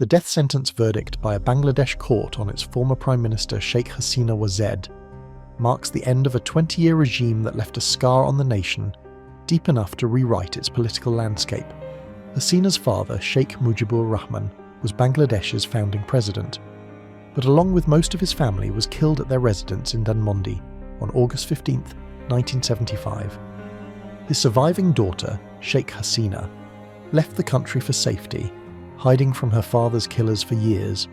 The death sentence verdict by a Bangladesh court on its former Prime Minister Sheikh Hasina Wazed marks the end of a 20-year regime that left a scar on the nation deep enough to rewrite its political landscape. Hasina's father, Sheikh Mujibur Rahman, was Bangladesh's founding president, but along with most of his family was killed at their residence in Dhanmondi on August 15, 1975. His surviving daughter, Sheikh Hasina, left the country for safety, hiding from her father's killers for years.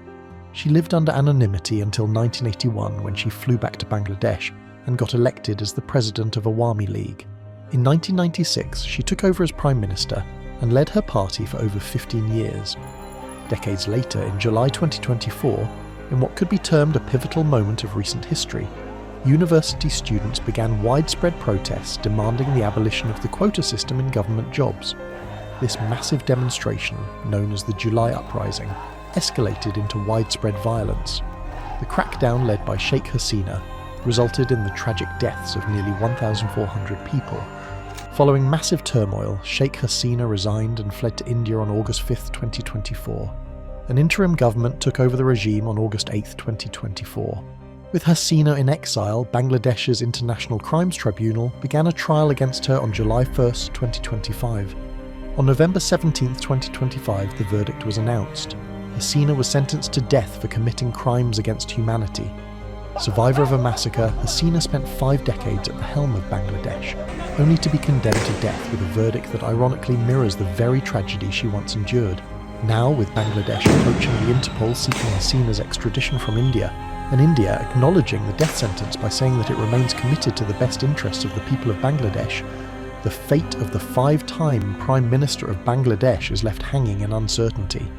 She lived under anonymity until 1981 when she flew back to Bangladesh and got elected as the president of Awami League. In 1996, she took over as Prime Minister and led her party for over 15 years. Decades later, in July 2024, in what could be termed a pivotal moment of recent history, university students began widespread protests demanding the abolition of the quota system in government jobs. This massive demonstration, known as the July Uprising, escalated into widespread violence. The crackdown led by Sheikh Hasina resulted in the tragic deaths of nearly 1,400 people. Following massive turmoil, Sheikh Hasina resigned and fled to India on August 5, 2024. An interim government took over the regime on August 8, 2024. With Hasina in exile, Bangladesh's International Crimes Tribunal began a trial against her on July 1, 2025. On November 17, 2025, the verdict was announced. Hasina was sentenced to death for committing crimes against humanity. Survivor of a massacre, Hasina spent 5 decades at the helm of Bangladesh, only to be condemned to death with a verdict that ironically mirrors the very tragedy she once endured. Now, with Bangladesh approaching the Interpol seeking Hasina's extradition from India, and India acknowledging the death sentence by saying that it remains committed to the best interests of the people of Bangladesh, the fate of the 5-time Prime Minister of Bangladesh is left hanging in uncertainty.